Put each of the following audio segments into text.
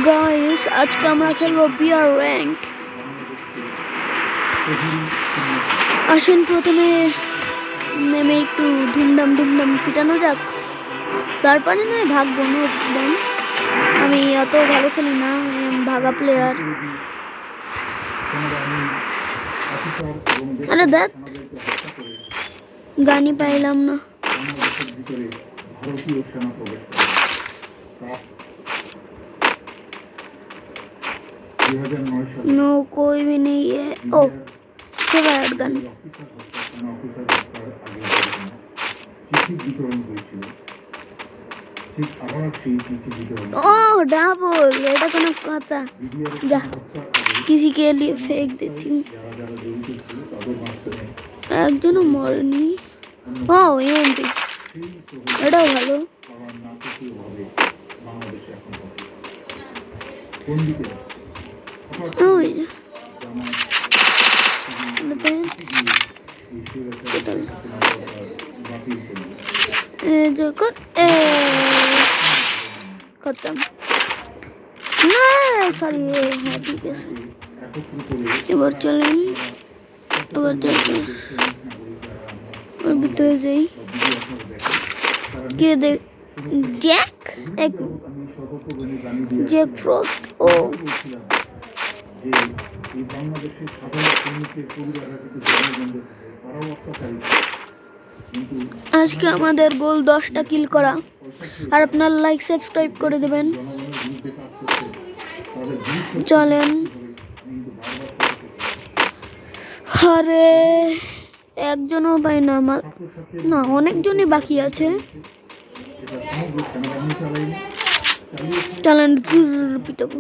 Guys আজকে আমরা খেলবো বিয়ার র্যাঙ্ক। আসেন প্রথমে নেমে একটু ধুমধাম পিটানো যাক, তারপরে নয় ভাগবো। না আমি অত ভালো খেলি না, ভাগা প্লেয়ার। আরে দেখ গানই পাইলাম না। नो कोई भी नहीं है। ओ फेवरेट गन। ओह डबल, এটা কোনো কথা? যা किसी के लिए फेंक देती हूँ। একজনও মরেনি। ও এমপি, এটাও ভালো। ওই खत्म। सॉरी, हाँ ठीक है। এবার চলেন, এবার ভিতরে যাই। কে দেখ জ্যাক, এক জ্যাক ফ্রস্ট। ও আজকে আমাদের গোল 10টা কিল করা। আর আপনার লাইক সাবস্ক্রাইব করে দেবেন। চলেন। আরে একজনও পাই না, না অনেকজনই বাকি আছে। চলেন পিটাবো।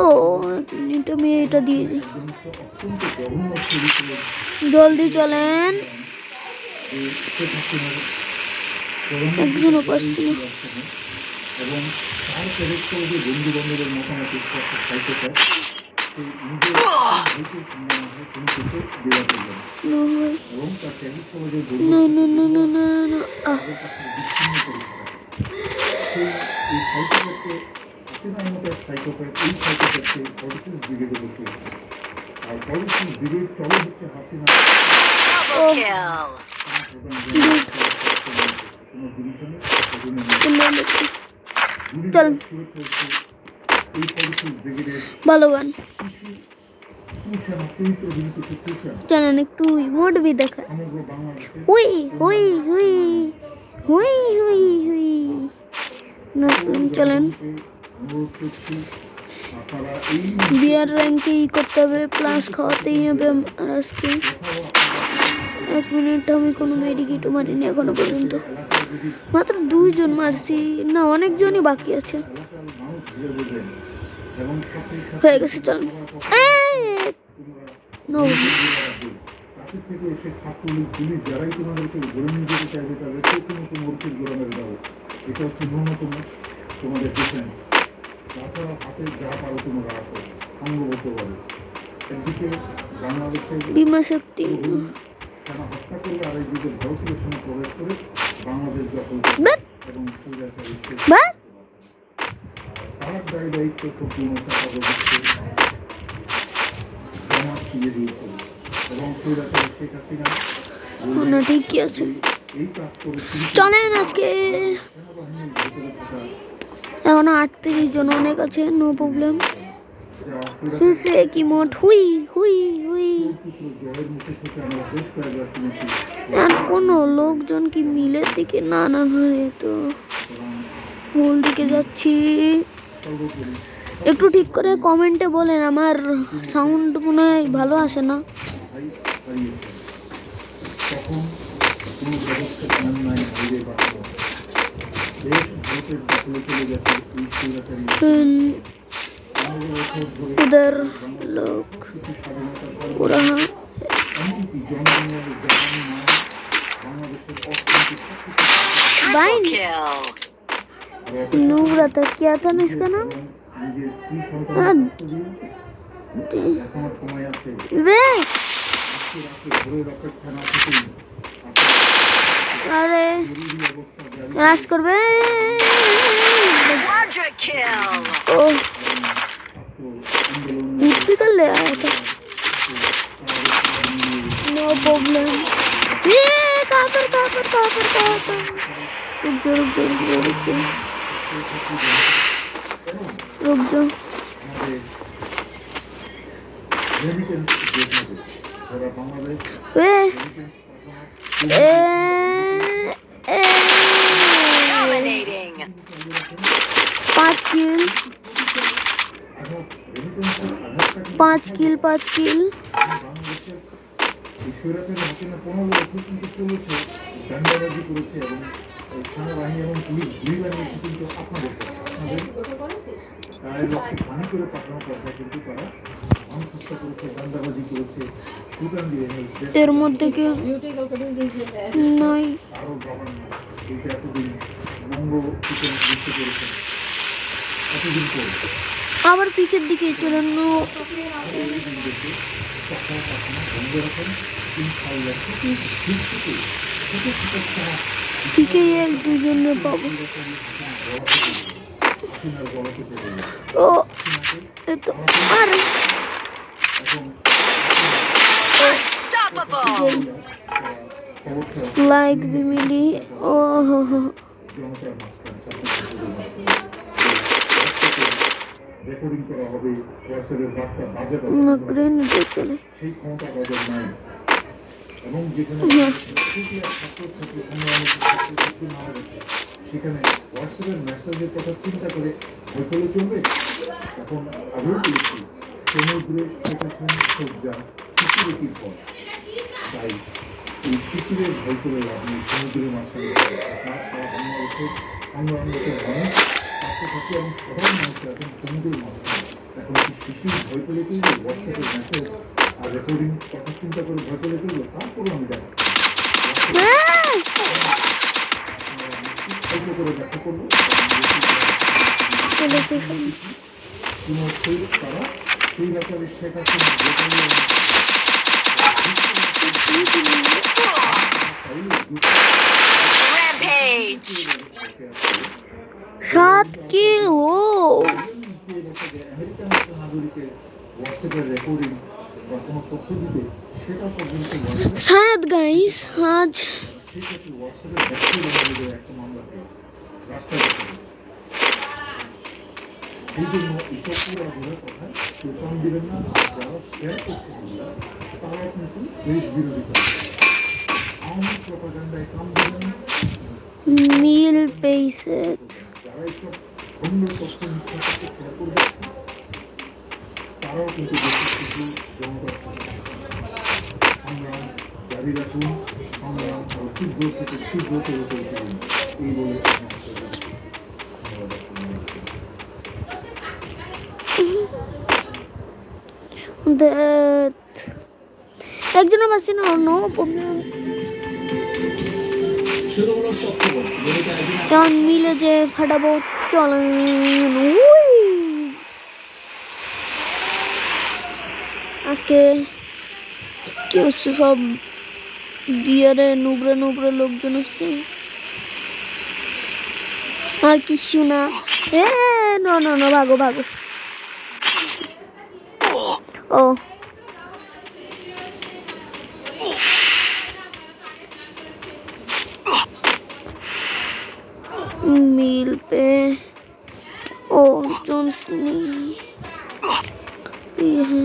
ও এক মিনিট, আমি এটা দিয়ে দিই। জলদি চলেন, একজনও পাচ্ছি না। চল ভালো গান। চলেন একটু ইমোট भी দেখা। হুই হুই হুই হুই হুই হুই। চলেন বিয়ার র্যাঙ্কে করতে হবে, প্লাস খাওয়াতেই হবে আজকে। এক মিনিট, আমি কোনো মেডিকেটও মারিনি এখনো পর্যন্ত, মাত্র 2 জন মারছি। না অনেকজনই বাকি আছে। হয়ে গেছে, চল। বিমা শক্তি না, ঠিকই আছে। চলেন আজকে এখনো 38 জন অনেক আছে, নো প্রবলেম। फिर से एक इमोट हुई हुई हुई। আর কোনো লোকজন কি মিলের দিকে? না না তো ভুল দিকে যাচ্ছি। একটু ঠিক করে কমেন্টে বলেন, আমার সাউন্ড মনে হয় ভালো আসে না। उधर लोग हो रहा नूबरा था, क्या था ना इसका नाम? वे আরে রাশ করবে ও উঠতে করলে नो प्रॉब्लम ये कापर कापर कापर कापर रुक जाओ वे पाँच किल সৈরাতের হাসিনা 15 বছর কিন্তু চলেছে দাঙ্গাবাজি করেছে এবং সেনাবাহিনী এবং পুলিশ দুই বাহিনী কিন্তু আপনাদের গায়ের রক্তে পানি করে পাঠানোর কথা কিন্তু তারা মানুষ হত্যা করেছে দাঙ্গাবাজি করেছে সুতান দিয়ে এর মধ্যে কি নাই আরো গভর্নমেন্ট এইটা এতদিন বঙ্গ চিকেন বুঝতে পেরেছে এতদিন পরে আবার পিকের দিকে চলেন পিকে এক দুজনের পাবো ও এতো আরে লাইক भी मिली ओ हो রেকর্ডিং করা হবে ওয়াটসঅ্যাপের বার্তা বাজে না গ্রেনেড চলে সেই ক্ষমতা তাদের নাই এবং যেখানে সেখানে হোয়াটসঅ্যাপের মেসেজের কথা চিন্তা করে ভয় করলে চলবে এখন আগেও বলেছি সমুদ্রে সেখানে সজ্জা শিশুরের পর তাই এই শিশুরের ভয় করে আপনি সমুদ্রের মাঝখানে বাংলাদেশের সংগ্রামরত মানুষ ছাত্রছাত্রী এবং সাধারণ মানুষ এখন সমুদ্রের মাঝখানে এখন কি শিশুর ভয় করে চলবে হোয়াটসঅ্যাপের মেসেজ আর রেকর্ডিং কথা চিন্তা করে ভয় করে চলবে তারপরে আমি দেখো অল্প করে দেখা করবো কোনো তারা সেই ব্যাপারে শেখ হাসিনা সাত কি ও আমেরিকান নাগরিকের হোয়াটসঅ্যাপের রেকর্ডিং বা কোনো তথ্য দিতে সেটা পর্যন্ত शायद गाइस आज হোয়াটসঅ্যাপের ব্যক্তিগত একটা মামলা রাস্তায় এই জন্য এসব পুরো ধরে কথা কেউ কাম দিবেন না যারা শেয়ার করছে তারাও কিন্তু দেশ বিরোধী করে আওয়ামী প্রপাগান্ডায় কাম দিবেন না मील पैसे যারা এইসব অন্য তথ্য মিথ্যা তথ্য শেয়ার করবে তারাও কিন্তু দেশের কিছু জনতা সংগ্রাম জারি রাখুন সংগ্রাম তীব্র থেকে তীব্রতর করে তুলুন এই বলে that একজন আছে না নো প্রবলেম তখন মিলে যে ফাটাবো চলেন আজকে কি হচ্ছে সব দিয়ারে নুবরা নুবরা লোকজন হচ্ছে আর কিছু না না না না ভাগো ভাগো ও मिल पे ओ जोंसनी ये है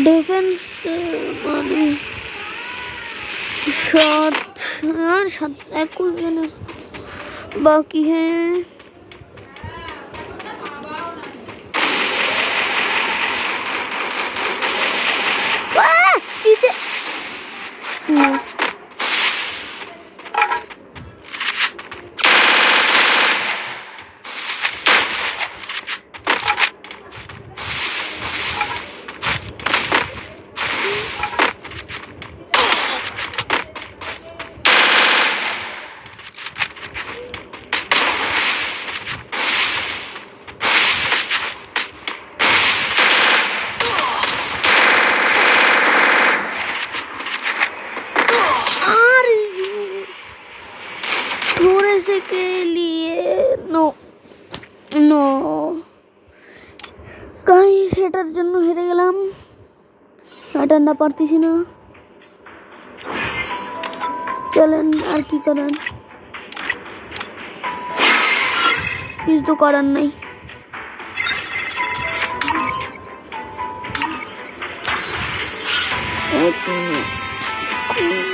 डिफेंस मानी शॉट यार शॉट एक कुल जने बाकी हैं पीछे এটার জন্য হেরে গেলাম। শয়তানটা পারতেছি না। চলেন, আর কি করার, কিছু তো করার নাই। এক মিনিট।